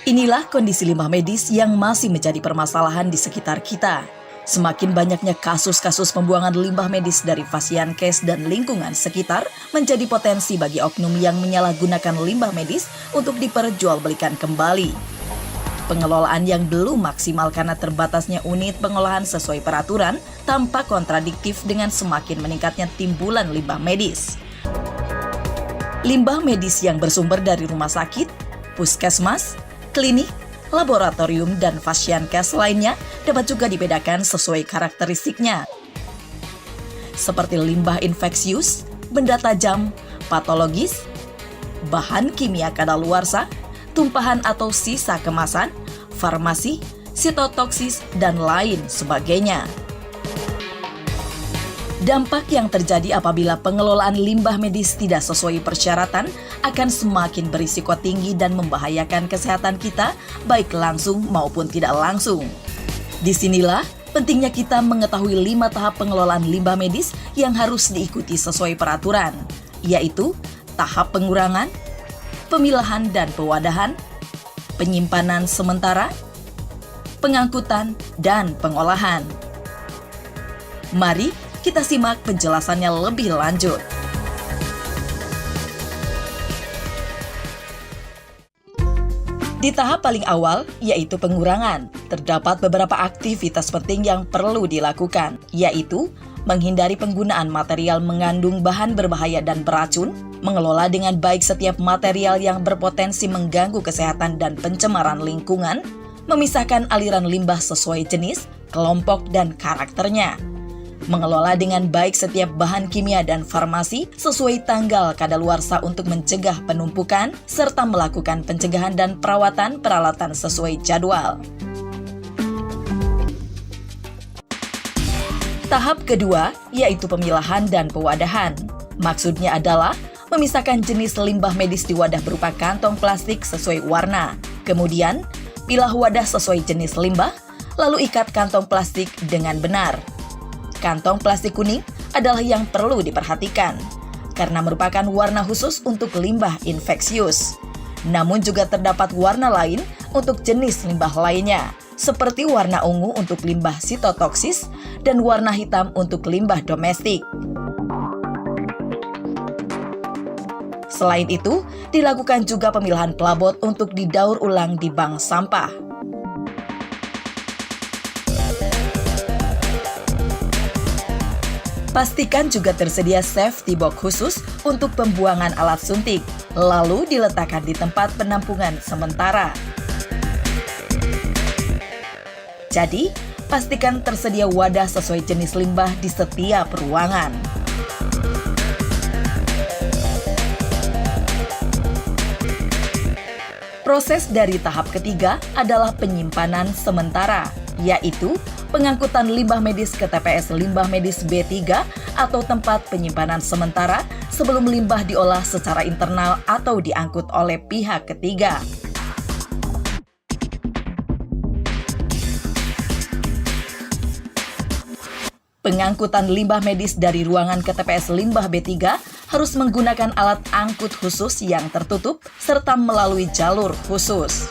Inilah kondisi limbah medis yang masih menjadi permasalahan di sekitar kita. Semakin banyaknya kasus-kasus pembuangan limbah medis dari Fasiankes dan lingkungan sekitar menjadi potensi bagi oknum yang menyalahgunakan limbah medis untuk diperjualbelikan kembali. Pengelolaan yang belum maksimal karena terbatasnya unit pengolahan sesuai peraturan tampak kontradiktif dengan semakin meningkatnya timbulan limbah medis. Limbah medis yang bersumber dari rumah sakit, puskesmas, klinik, laboratorium, dan Fasiankes lainnya dapat juga dibedakan sesuai karakteristiknya. Seperti limbah infeksius, benda tajam, patologis, bahan kimia kadaluarsa, tumpahan atau sisa kemasan, farmasi, sitotoksis, dan lain sebagainya. Dampak yang terjadi apabila pengelolaan limbah medis tidak sesuai persyaratan akan semakin berisiko tinggi dan membahayakan kesehatan kita, baik langsung maupun tidak langsung. Disinilah pentingnya kita mengetahui 5 tahap pengelolaan limbah medis yang harus diikuti sesuai peraturan, yaitu tahap pengurangan, pemilahan dan pewadahan, penyimpanan sementara, pengangkutan, dan pengolahan. Mari kita simak penjelasannya lebih lanjut. Di tahap paling awal, yaitu pengurangan, terdapat beberapa aktivitas penting yang perlu dilakukan, yaitu menghindari penggunaan material mengandung bahan berbahaya dan beracun, mengelola dengan baik setiap material yang berpotensi mengganggu kesehatan dan pencemaran lingkungan, memisahkan aliran limbah sesuai jenis, kelompok, dan karakternya, mengelola dengan baik setiap bahan kimia dan farmasi sesuai tanggal kadaluarsa untuk mencegah penumpukan, serta melakukan pencegahan dan perawatan peralatan sesuai jadwal. Tahap kedua, yaitu pemilahan dan pewadahan. Maksudnya adalah memisahkan jenis limbah medis di wadah berupa kantong plastik sesuai warna. Kemudian, pilah wadah sesuai jenis limbah, lalu ikat kantong plastik dengan benar. Kantong plastik kuning adalah yang perlu diperhatikan, karena merupakan warna khusus untuk limbah infeksius. Namun juga terdapat warna lain untuk jenis limbah lainnya, seperti warna ungu untuk limbah sitotoksis dan warna hitam untuk limbah domestik. Selain itu, dilakukan juga pemilahan pelabot untuk didaur ulang di bank sampah. Pastikan juga tersedia safety box khusus untuk pembuangan alat suntik, lalu diletakkan di tempat penampungan sementara. Jadi, pastikan tersedia wadah sesuai jenis limbah di setiap ruangan. Proses dari tahap ketiga adalah penyimpanan sementara, yaitu pengangkutan limbah medis ke TPS limbah medis B3 atau tempat penyimpanan sementara sebelum limbah diolah secara internal atau diangkut oleh pihak ketiga. Pengangkutan limbah medis dari ruangan ke TPS limbah B3 harus menggunakan alat angkut khusus yang tertutup serta melalui jalur khusus.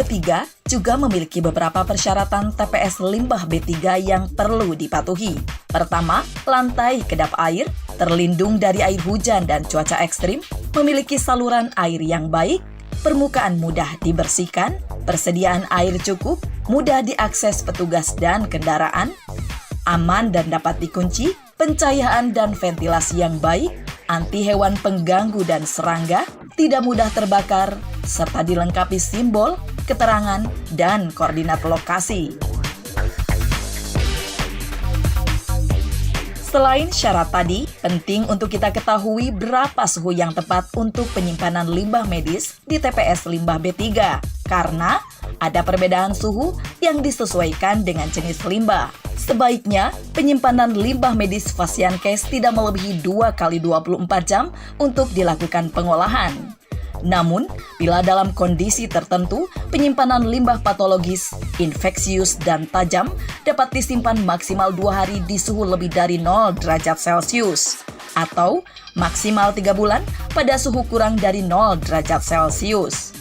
ketiga juga memiliki beberapa persyaratan TPS limbah B3 yang perlu dipatuhi. Pertama, lantai kedap air, terlindung dari air hujan dan cuaca ekstrim, memiliki saluran air yang baik, permukaan mudah dibersihkan, persediaan air cukup, mudah diakses petugas dan kendaraan, aman dan dapat dikunci, pencahayaan dan ventilasi yang baik, anti hewan pengganggu dan serangga, tidak mudah terbakar, serta dilengkapi simbol, keterangan, dan koordinat lokasi. Selain syarat tadi, penting untuk kita ketahui berapa suhu yang tepat untuk penyimpanan limbah medis di TPS limbah B3, karena ada perbedaan suhu yang disesuaikan dengan jenis limbah. Sebaiknya, penyimpanan limbah medis Fasiankes tidak melebihi 2 kali 24 jam untuk dilakukan pengolahan. Namun, bila dalam kondisi tertentu, penyimpanan limbah patologis, infeksius, dan tajam dapat disimpan maksimal 2 hari di suhu lebih dari 0 derajat Celcius, atau maksimal 3 bulan pada suhu kurang dari 0 derajat Celcius.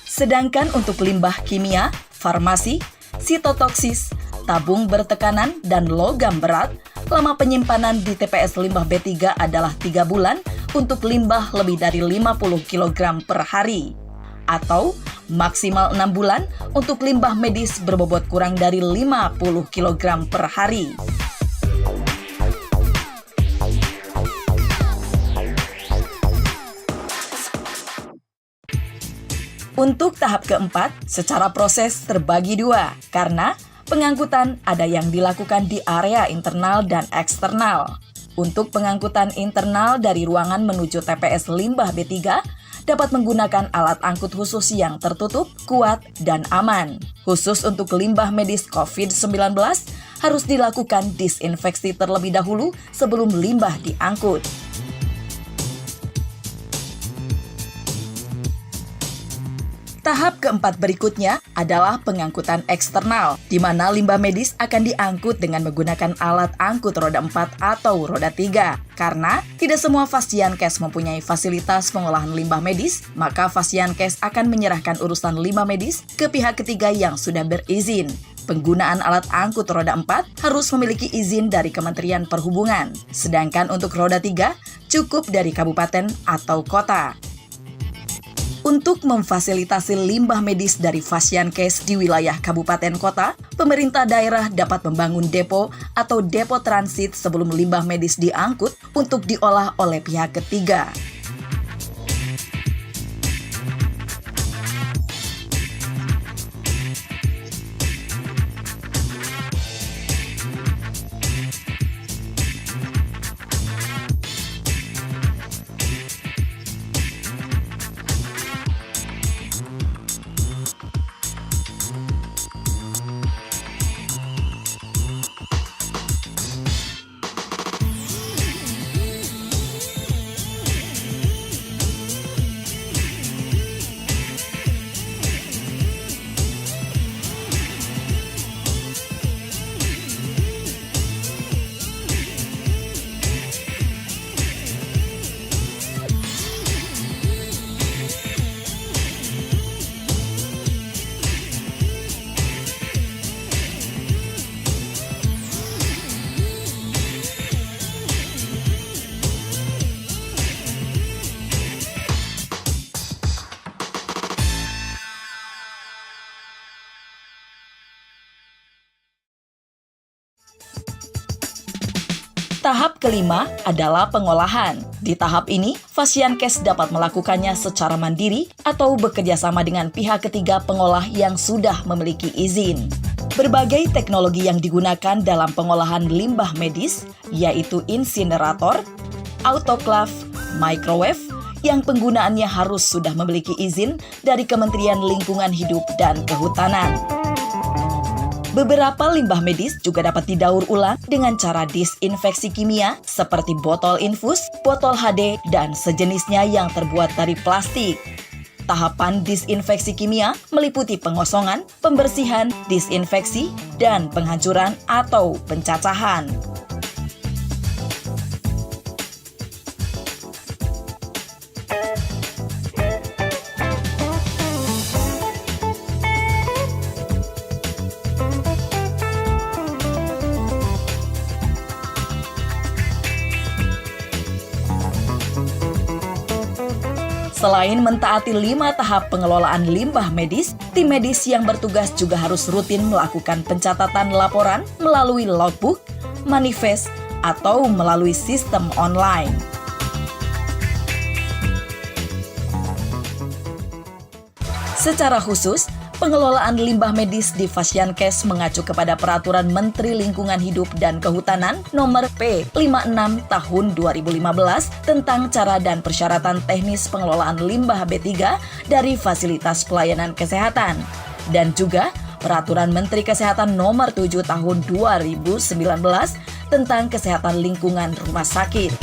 Sedangkan untuk limbah kimia, farmasi, sitotoksis, tabung bertekanan, dan logam berat, lama penyimpanan di TPS limbah B3 adalah 3 bulan untuk limbah lebih dari 50 kg per hari, atau maksimal 6 bulan untuk limbah medis berbobot kurang dari 50 kg per hari. Untuk tahap keempat, secara proses terbagi 2, karena pengangkutan ada yang dilakukan di area internal dan eksternal. Untuk pengangkutan internal dari ruangan menuju TPS limbah B3, dapat menggunakan alat angkut khusus yang tertutup, kuat, dan aman. Khusus untuk limbah medis COVID-19, harus dilakukan disinfeksi terlebih dahulu sebelum limbah diangkut. Tahap keempat berikutnya adalah pengangkutan eksternal, di mana limbah medis akan diangkut dengan menggunakan alat angkut roda 4 atau roda 3. Karena tidak semua Fasiankes mempunyai fasilitas pengolahan limbah medis, maka Fasiankes akan menyerahkan urusan limbah medis ke pihak ketiga yang sudah berizin. Penggunaan alat angkut roda 4 harus memiliki izin dari Kementerian Perhubungan, sedangkan untuk roda 3 cukup dari kabupaten atau kota. Untuk memfasilitasi limbah medis dari Fasiankes di wilayah kabupaten kota, pemerintah daerah dapat membangun depo atau depo transit sebelum limbah medis diangkut untuk diolah oleh pihak ketiga. Tahap kelima adalah pengolahan. Di tahap ini, Fasiankes dapat melakukannya secara mandiri atau bekerjasama dengan pihak ketiga pengolah yang sudah memiliki izin. Berbagai teknologi yang digunakan dalam pengolahan limbah medis, yaitu insinerator, autoklaf, microwave, yang penggunaannya harus sudah memiliki izin dari Kementerian Lingkungan Hidup dan Kehutanan. Beberapa limbah medis juga dapat didaur ulang dengan cara disinfeksi kimia seperti botol infus, botol HD, dan sejenisnya yang terbuat dari plastik. Tahapan disinfeksi kimia meliputi pengosongan, pembersihan, disinfeksi, dan penghancuran atau pencacahan. Selain mentaati 5 tahap pengelolaan limbah medis, tim medis yang bertugas juga harus rutin melakukan pencatatan laporan melalui logbook, manifest, atau melalui sistem online. Secara khusus, pengelolaan limbah medis di Fasiankes mengacu kepada Peraturan Menteri Lingkungan Hidup dan Kehutanan Nomor P56 Tahun 2015 tentang cara dan persyaratan teknis pengelolaan limbah B3 dari fasilitas pelayanan kesehatan, dan juga Peraturan Menteri Kesehatan Nomor 7 Tahun 2019 tentang kesehatan lingkungan rumah sakit.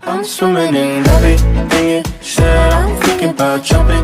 I'm swimming in everything you said. I'm thinking about jumping